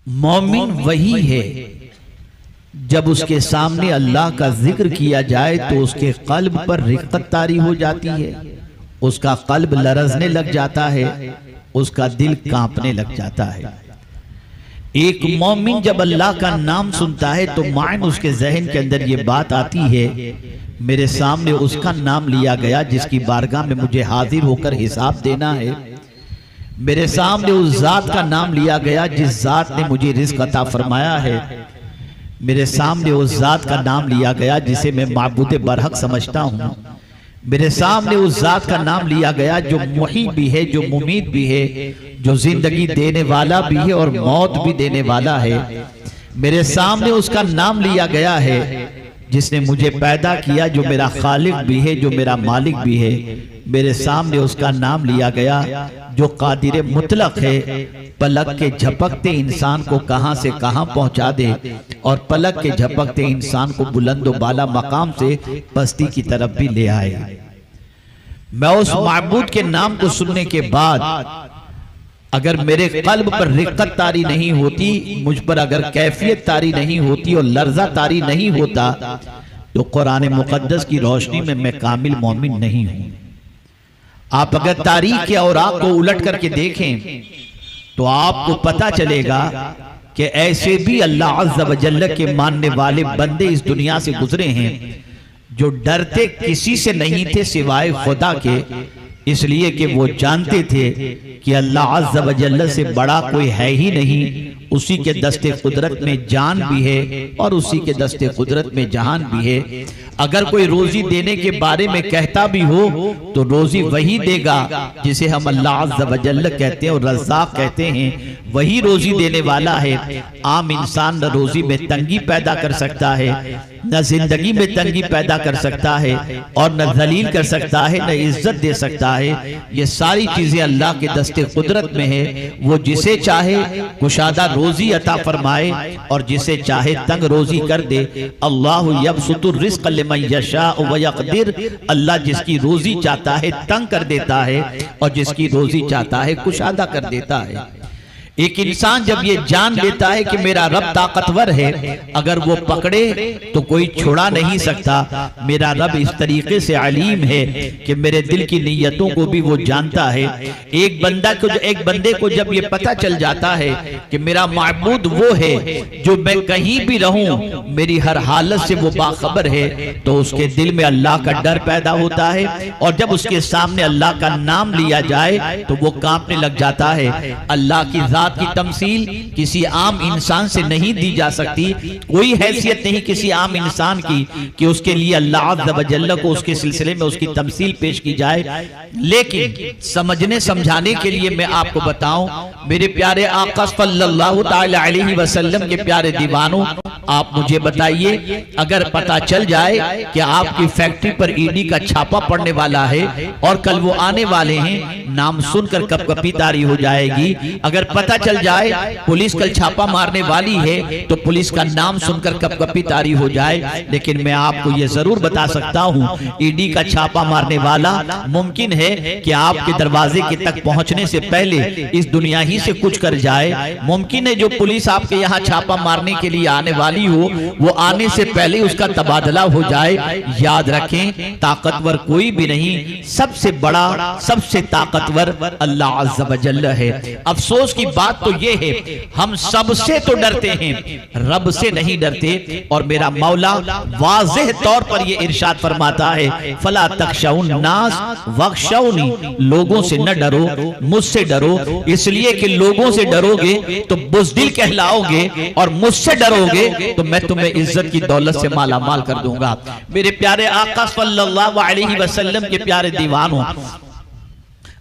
मोमिन वही है जब उसके सामने अल्लाह का जिक्र किया जाए तो उसके कल्ब पर रिक्कत तारी हो जाती है, उसका कल्ब लरजने लग जाता है, उसका दिल कांपने लग जाता है। एक मोमिन जब अल्लाह का नाम सुनता है तो मायन उसके जहन के अंदर ये बात आती है, मेरे सामने उसका नाम लिया गया जिसकी बारगाह में मुझे हाजिर होकर हिसाब देना है। मेरे सामने उस जात का नाम लिया गया जिस जात ने मुझे रिज़्क़ अता फरमाया है। मेरे सामने उस जात का नाम लिया गया जिसे मैं माबूद बरहक समझता हूँ। मेरे सामने उस जात का नाम लिया गया जो मुही भी है, जो मुमीत भी है, जो जिंदगी देने वाला भी है और मौत भी देने वाला है। मेरे सामने उसका नाम लिया गया है जिसने मुझे पैदा किया, जो मेरा खालिक भी है, जो मेरा मालिक भी है। मेरे सामने उसका नाम लिया गया जो कादिर मुतलक है, पलक के झपकते इंसान को कहां से कहां पहुंचा दे और पलक के झपकते इंसान को बुलंद बाला मकाम से पस्ती की तरफ भी ले आए। मैं उस माबूद के नाम को सुनने के बाद अगर मेरे कल्ब पर रिक्कत तारी नहीं होती, मुझ पर अगर कैफियत तारी नहीं होती और लर्जा तारी नहीं होता, तो कुरान मुकद्दस की रोशनी में मैं कामिल मोमिन नहीं हूं। आप अगर तारीख के औराक को उलट करके देखें तो आपको पता चलेगा कि ऐसे भी अल्लाह अज़्ज़ व जल्ल के मानने वाले बंदे इस दुनिया से गुजरे हैं जो डरते किसी से नहीं थे सिवाय खुदा के, इसलिए कि वो जानते थे कि अल्लाह अज़्ज़ व जल्ल से बड़ा कोई है ही नहीं। उसी के दस्ते कुदरत में जान भी है और उसी के दस्ते कुदरत में जहान भी है। अगर कोई रोजी देने के बारे में कहता भी हो तो रोजी वही देगा जिसे हम अल्लाह अज़्ज़ व जल्ल कहते हैं और रज़्ज़ाक़ कहते हैं, वही रोजी देने वाला है। आम इंसान न रोजी में तंगी पैदा कर सकता है, न जिंदगी में तंगी पैदा कर सकता है और न जलील कर सकता है, न इज्जत दे सकता है। ये सारी चीजें अल्लाह के दस्ते कुदरत में है। वो जिसे चाहे कुशादा रोजी अता फरमाए और जिसे चाहे तंग रोजी कर दे। अल्लाहु यबसुतुर रिज़्क़ लिमन यशाअ व यक़दिर, अल्लाह जिसकी रोजी चाहता है तंग कर देता है और जिसकी रोजी चाहता है कुशादा कर देता है। एक इंसान जब ये जान लेता है कि मेरा रब ताकतवर है, अगर वो पकड़े तो कोई छुड़ा नहीं सकता। मेरा रब इस तरीके से अलीम है कि मेरे दिल की नीयतों को भी वो जानता है। एक बंदे को जब ये पता चल जाता है कि मेरा माबूद वो है जो मैं कहीं भी रहूं मेरी हर हालत से वो बाखबर है, तो उसके दिल में अल्लाह का डर पैदा होता है और जब उसके सामने अल्लाह का नाम लिया जाए तो वो कांपने लग जाता है। अल्लाह की जात की तमसील किसी आम इंसान से नहीं दी जा सकती। कोई हैसियत नहीं किसी आम इंसान की कि उसके लिए अल्लाह अज़्ज़ व जल्ल को उसके सिलसिले में उसकी तमसील पेश की जाए। लेकिन समझने समझाने के लिए मैं आपको बताऊं, मेरे प्यारे आका सल्लल्लाहु तआला अलैहि वसल्लम के प्यारे दीवानों, आप मुझे बताइए, अगर पता चल जाए कि आपकी फैक्ट्री पर ईडी का छापा पड़ने वाला है और कल वो आने वाले हैं, नाम सुनकर कपकपी तारी हो जाएगी। अगर पता चल जाए पुलिस कल छापा मारने वाली है तो पुलिस का नाम सुनकर कपकपी तारी हो जाए। लेकिन मैं आपको यह जरूर बता सकता हूं, ईडी का छापा मारने वाला मुमकिन है कि आपके दरवाजे के तक पहुंचने से पहले इस दुनिया ही से कुछ कर जाए। मुमकिन है जो पुलिस आपके यहाँ छापा मारने के लिए आने वाली हो, वो आने से पहले उसका तबादला हो जाए। याद रखें, ताकतवर कोई भी नहीं, सबसे बड़ा सबसे ताकतवर अल्लाह अज़्ज़ व जल्ल है। अफसोस की बात तो ये है, हम सबसे तो डरते हैं, रब से नहीं डरते। और मेरा मौला वाज़ेह तौर पर ये इरशाद फरमाता है, फला तख्शौन नास वख्शौनी, लोगों से न डरो, मुझसे डरो। इसलिए कि लोगों से डरोगे तो बुज़दिल कहलाओगे और मुझसे डरोगे तो मैं तुम्हें इज्जत की दौलत से माला माल कर दूंगा। मेरे प्यारे आका सल्लल्लाहु अलैहि वसल्लम के प्यारे दीवानों,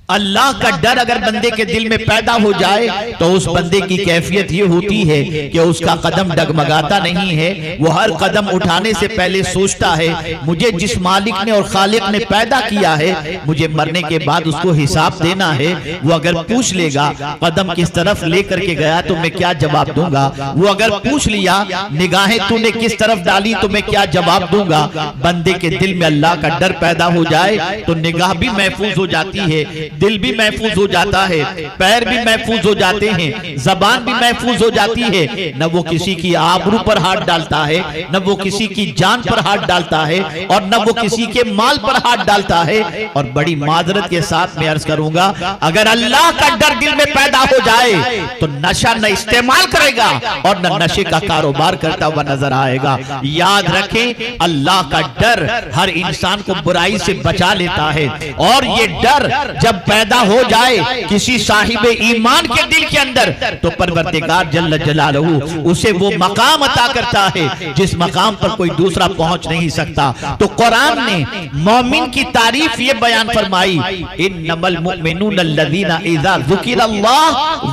अल्लाह का डर अगर बंदे के दिल में पैदा हो जाए तो उस बंदे की कैफियत ये होती है कि उसका कदम डगमगाता नहीं है। वो हर कदम उठाने से पहले सोचता है, मुझे जिस मालिक ने और खालिक ने पैदा किया है, मुझे मरने के बाद उसको हिसाब देना है। वो अगर पूछ लेगा कदम किस तरफ लेकर के गया तो मैं क्या जवाब दूंगा। वो अगर पूछ लिया निगाहें तूने किस तरफ डाली तो मैं क्या जवाब दूंगा। बंदे के दिल में अल्लाह का डर पैदा हो जाए तो निगाह भी महफूज हो जाती है। दिल भी महफूज हो जाता है, पैर भी महफूज हो जाते हैं, जबान भी महफूज हो जाती है। न वो किसी की आबरू पर हाथ डालता है, न वो किसी की जान पर हाथ डालता है, और न वो किसी के माल पर हाथ डालता है। और बड़ी माजरत के साथ मैं अर्ज करूंगा, अगर अल्लाह का डर दिल में पैदा हो जाए तो नशा न इस्तेमाल करेगा और न नशे का कारोबार करता हुआ नजर आएगा। याद रखें, अल्लाह का डर हर इंसान को बुराई से बचा लेता है, और ये डर जब पैदा हो जाए किसी साहिब ईमान के दिल के अंदर, तो परवरदिगार जल्ल जलालहू उसे वो मकाम अता करता है जिस मकाम पर कोई दूसरा पहुंच नहीं सकता। तो कुरान ने मोमिन की तारीफ ये बयान फरमाई, इन्नमल मुमिनून अल्लज़ीना इज़ा ज़ुकिरल्लाह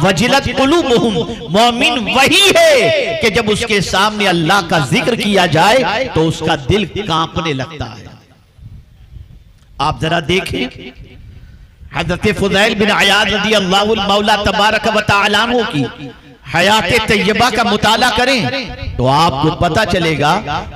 वजिलत कुलूबुहुम। मोमिन वही है कि जब उसके सामने अल्लाह का जिक्र किया जाए तो उसका दिल कांपने लगता है। आप जरा देखें, हज़रत फुज़ैल बिन अयाद रज़ियल्लाहु मौला तबारक व तआला अन्हु की हयात तैयबा का मुताला करें तो आपको पता चलेगा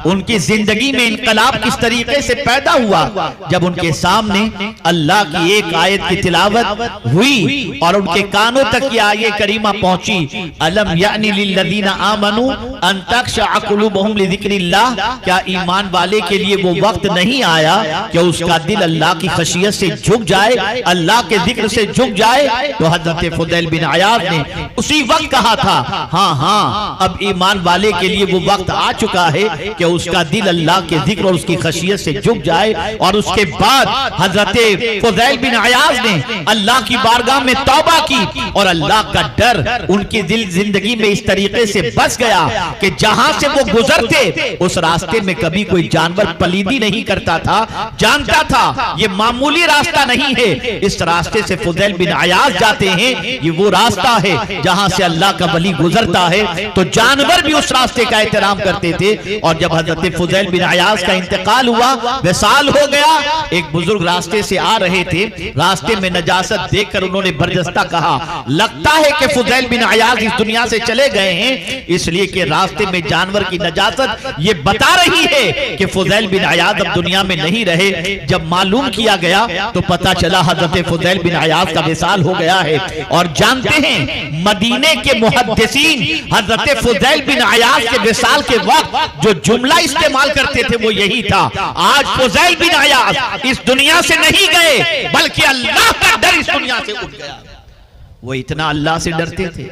उनकी जिंदगी में इनकलाब किस तरीके से पैदा हुआ। जब उनके सामने अल्लाह की एक आयत की तिलावत हुई और उनके कानों तक ये आयत करीमा पहुंची, अलम यानी लिल्लज़ीना आमनू अन तख़शअ क़ुलूबुहुम लिज़िक्रिल्लाह, क्या ईमान वाले के लिए वो वक्त नहीं आया कि उसका दिल अल्लाह की खशियत से झुक जाए, अल्लाह के जिक्र से झुक जाए। तो हज़रत फुज़ैल बिन अयाद ने उसी वक्त कहा था, हाँ हाँ, अब ईमान वाले के लिए वो वक्त आ चुका है कि उसका दिल अल्लाह के जिक्र और उसकी खशियत से झुक जाए। और उसके बाद हजरत फुज़ैल बिन अयाज ने अल्लाह की बारगाह में तौबा की और अल्लाह का डर उनकी दिल जिंदगी में इस तरीके से बस गया कि जहां से वो गुजरते उस रास्ते में कभी कोई जानवर पलीदी नहीं करता था, जानता था ये मामूली रास्ता नहीं है, इस रास्ते से फुज़ैल बिन अयाज जाते हैं, ये वो रास्ता है जहां से अल्लाह का वली गुजरता है। तो जानवर भी उस रास्ते का एहतराम करते थे। और जब हजरत फुज़ैल बिन अयाज का इंतकाल हुआ, विसाल हो गया, एक बुजुर्ग रास्ते से आ रहे थे, रास्ते में नजासत देखकर उन्होंने बरजस्ता कहा, लगता है कि फुज़ैल बिन अयाज इस दुनिया से चले गए हैं, इसलिए कि रास्ते में जानवर की नजासत ये बता रही है कि फुज़ैल बिन अयाज अब दुनिया में नहीं रहे। जब मालूम किया गया तो पता चला हजरत फुज़ैल बिन अयाज का विसाल हो गया है। और जानते हैं, मदीने के मुहद्दिसीन हजरत फुज़ैल बिन अयाज के विसाल के वक्त जो जुमला इस्तेमाल करते थे वो यही था, आज फुज़ैल बिन अयाज इस दुनिया से नहीं गए बल्कि अल्लाह का डर इस दुनिया से उठ गया। वो इतना अल्लाह से डरते थे,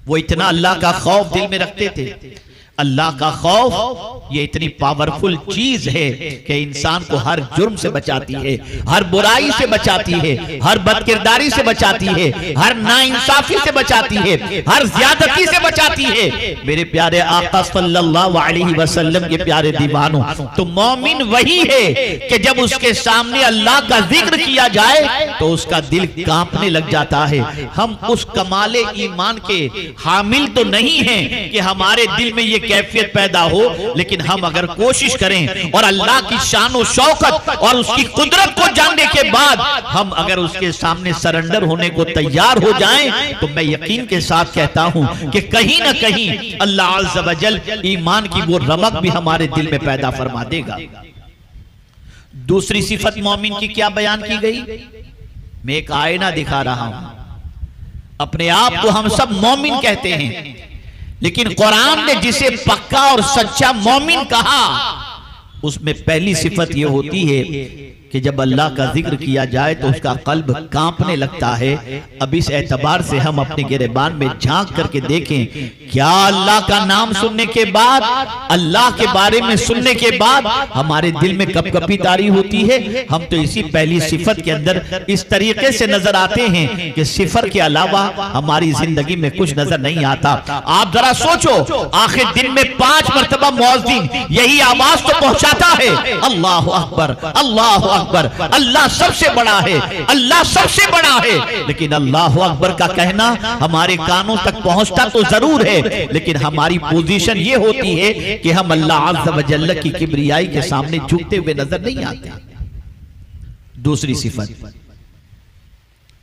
वो इतना अल्लाह का खौफ दिल में रखते थे। अल्लाह का खौफ ये इतनी पावरफुल चीज है कि इंसान को हर जुर्म से बचाती है, हर बुराई से बचाती है, हर बदकिरदारी से बचाती है, हर नाइंसाफी से बचाती है, हर ज्यादती से बचाती है। मेरे प्यारे आका सल्लल्लाहु अलैहि वसल्लम के प्यारे दीवानों, तो मोमिन वही है कि जब उसके सामने अल्लाह का जिक्र किया जाए तो उसका दिल कांपने लग जाता है। हम उस कमाले ईमान के हामिल तो नहीं हैं कि हमारे दिल में ये कैफियत पैदा हो, लेकिन हम अगर कोशिश करें और अल्लाह की शान और शौकत और उसकी कुदरत को जानने के बाद हम अगर उसके सामने सरेंडर होने को तैयार हो जाएं, तो मैं यकीन के साथ कहता हूं कि कहीं ना कहीं अल्लाह अज़्ज़ व जल ईमान की वो रमक भी हमारे दिल में पैदा फरमा देगा। दूसरी सिफत मोमिन की क्या बयान की गई? मैं एक आईना दिखा रहा हूं। अपने आप को हम सब मोमिन कहते हैं, लेकिन कुरान ने जिसे पक्का और सच्चा मोमिन कहा उसमें पहली सिफत यह होती है कि जब अल्लाह का जिक्र किया जाए तो उसका कल्ब कांपने लगता है। अब इस एतबार से हम अपने गिरेबान में झांक करके देखें, क्या अल्लाह का नाम सुनने के बाद, अल्लाह के बारे में सुनने के बाद हमारे दिल में कपकपी तारी होती है? हम तो इसी पहली सिफत के अंदर इस तरीके से नजर आते हैं कि सिफर के अलावा हमारी जिंदगी में कुछ नजर नहीं आता। आप जरा सोचो, आखिर दिन में 5 मरतबा मुअज्जिन यही आवाज तो पहुंचाता है, अल्लाह अकबर, अल्लाह अकबर, अल्लाह सबसे बड़ा है, अल्लाह सबसे बड़ा है। लेकिन अल्लाह अकबर का कहना हमारे कानों तक पहुंचता तो जरूर है, लेकिन हमारी पोजीशन ये होती है कि हम अल्लाह अज़्ज़ व जल्ल की किब्रियाई के सामने झुकते हुए नजर नहीं आते। दूसरी सिफत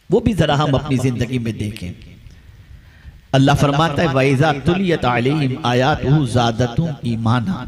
वो भी जरा हम अपनी जिंदगी में देखें। अल्लाह फरमाता है, वइज़ा तुलियत अलैहिम आयातुहु ज़ादतहुम ईमाना।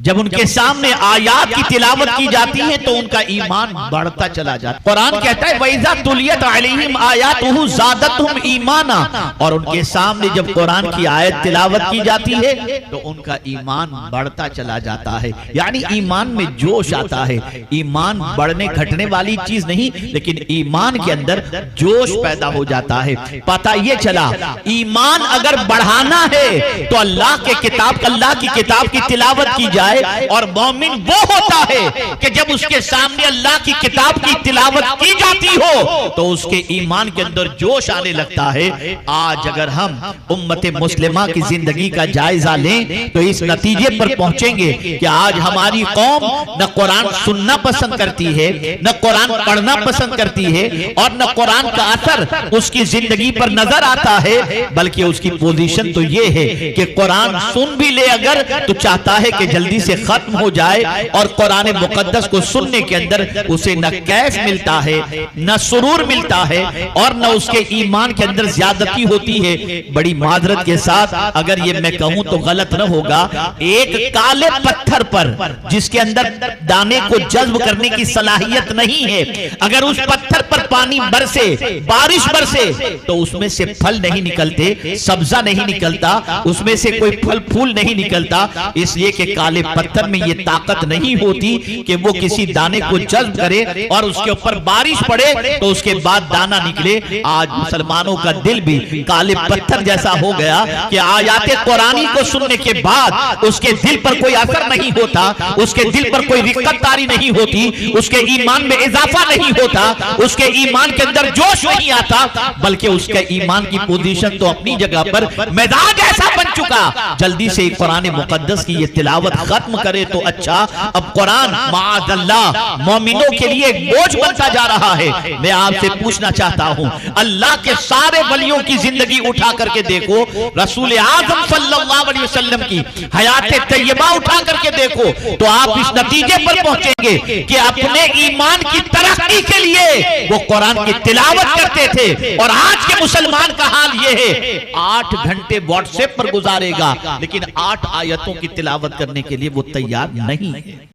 जब उनके सामने आयात की तिलावत की जाती है तो उनका ईमान बढ़ता चला जाता है। कुरान कहता है वइज़ा तुलियत अलैहिम आयातुहु ज़ादतहुम ईमाना, और उनके सामने जब कुरान की आयत तिलावत की जाती है तो उनका ईमान बढ़ता चला जाता है, यानी ईमान में जोश आता है। ईमान बढ़ने घटने वाली चीज नहीं, लेकिन ईमान के अंदर जोश पैदा हो जाता है। पता ये चला ईमान अगर बढ़ाना है तो अल्लाह की किताब की तिलावत की जाए, और मोमिन वो होता है कि जब उसके सामने अल्लाह की किताब की तिलावत की जाती हो तो उसके ईमान के अंदर जोश आने लगता है। आज अगर हम उम्मत मुस्लिमा की जिंदगी का जायजा लें तो इस नतीजे पर पहुंचेंगे कि आज हमारी कौम न कुरान सुनना पसंद करती है, न कुरान पढ़ना पसंद करती है, और न कुरान का असर उसकी जिंदगी पर नजर आता है, बल्कि उसकी पोजीशन तो ये है कि कुरान सुन भी ले अगर तो चाहता है कि जल्दी से खत्म हो जाए, और कुरान मुकद्दस को सुनने के अंदर उसे न कैफ मिलता है, न सुरूर मिलता है, और न उसके ईमान के अंदर ज्यादती होती है। बड़ी माजरत के साथ अगर ये मैं कहूं तो गलत न होगा, एक काले पत्थर पर जिसके अंदर दाने को जज्ब करने की सलाहियत नहीं है, अगर उस पत्थर पर पानी बरसे, बारिश बरसे, तो उसमें से फल नहीं निकलते, सब्जा नहीं निकलता, उसमें से कोई फल फूल नहीं निकलता, इसलिए कि काले पत्थर में ये ताकत नहीं होती कि वो किसी दाने को जज्ब करे और उसके ऊपर बारिश पड़े तो उसके बाद दाना निकले। आज मुसलमानों का दिल भी काले पत्थर जैसा हो गया कि आयाते कुरानी को सुनने के बाद उसके दिल पर कोई असर नहीं होता, उसके दिल पर कोई रिक्कतदारी नहीं होती, उसके ईमान में इजाफा नहीं होता, उसके ईमान के अंदर जोश नहीं आता, बल्कि उसके ईमान की पोजीशन तो अपनी जगह पर मैदान ऐसा बन चुका। जल्दी से कुरान मुकद्दस की ये तिलावत खत्म करे तो अच्छा। अब कुरान माअज़ल्लाह मोमिनों के लिए एक बोझ बनता जा रहा है। मैं आपसे पूछना चाहता हूं, अल्लाह के सारे वलियों की जिंदगी उठा करके देखो, रसूल आज़म सल्लल्लाहु अलैहि वसल्लम की हयात तैयबा उठा करके देखो, तो आप इस नतीजे पर पहुंचेंगे कि अपने ईमान की तरक्की के लिए वो कुरान की तिलावत करते थे। और आज के मुसलमान का हाल ये है, 8 घंटे व्हाट्सएप पर गुजारेगा लेकिन 8 आयतों की तिलावत करने के लिए वो तैयार नहीं है।